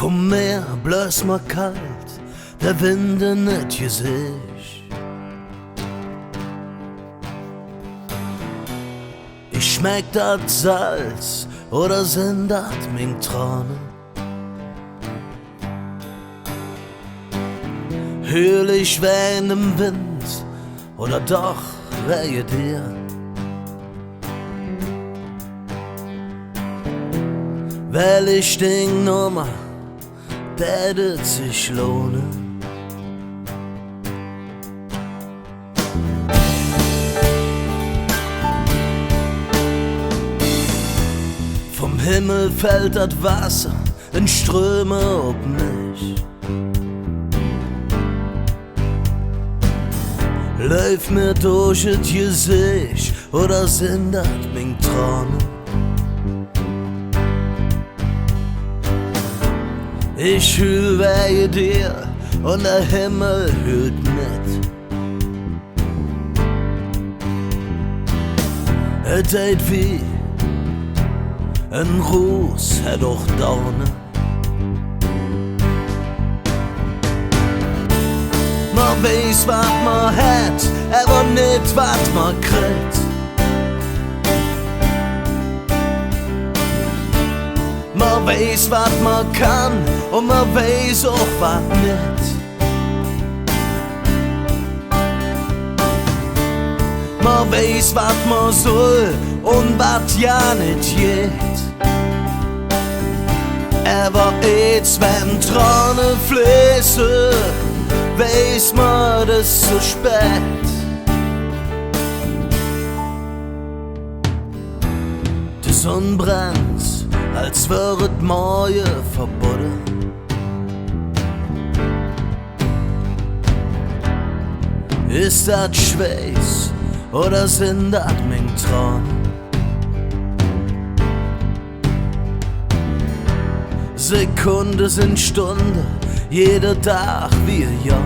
Vom Meer blöß mir kalt, der Wind in et Gesicht. Ich schmeck dat Salz oder sind dat mein Tränen? Höhl ich Wehen im Wind oder doch wehe dir? Weil ich den Nummer, tätet sich lohnen. Vom Himmel fällt das Wasser in Ströme ob mich. Läuft mir durch das Gesicht oder sind das mein Tränen? Ich hüll wehe dir und der Himmel hüllt mit. Es tät wie ein Ruß, hat auch Dornen. Man weiß, wat man hat, aber nicht, wat man kriegt. Man weiß, wat man kann und man weiß auch, wat nicht. Man weiß, wat man soll und wat ja nicht geht. Aber jetzt, wenn Tränen fließen, weiß man, das so spät. Die Sonne brennt, als wird Morgen verboten. Ist das Schweiß oder sind das mein Tränen? Sekunde sind Stunde, jeder Tag wie ein Jahr.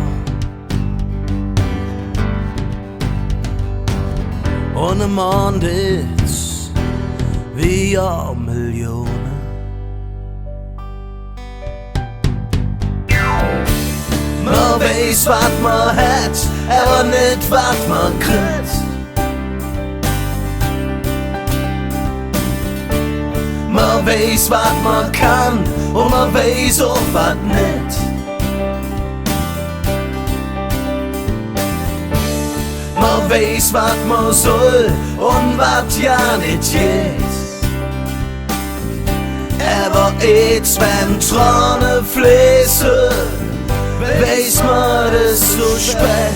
Und im Mond ist wie Jahrmillionen. Man weiß, wat man hat, aber nicht, wat man kriegt. Man weiß, wat man kann und man weiß auch, wat nicht. Man weiß, wat man soll und wat ja nicht geht. Aber jetzt, wenn Tränen fließen, weiß man, das so spät.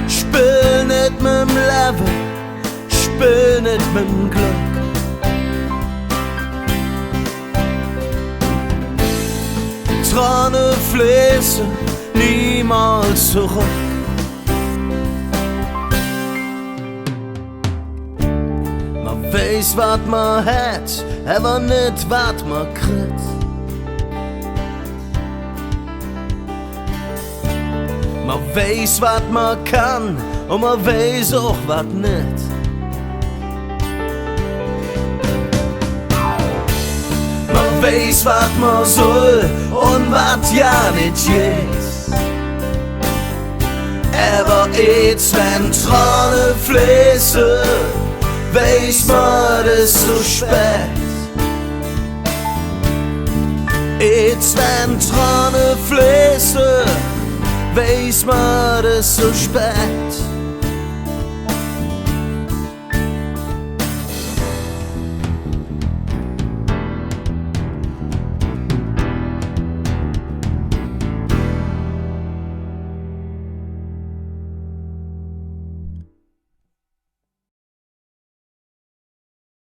Spiel nicht mit'm Leben, spiel nicht mit'm Glück. Tränen fließen niemals zurück. Man weiß, wat man hat, aber nicht, wat man kriegt. Man weiß, wat man kann und man weiß auch, wat nicht. Man weiß, wat man soll und wat ja nicht geht. Aber jetzt, wenn Tränen fließen, weiß man, das so spät. Jetzt, wenn Tränen fließen, weiß man, das so spät.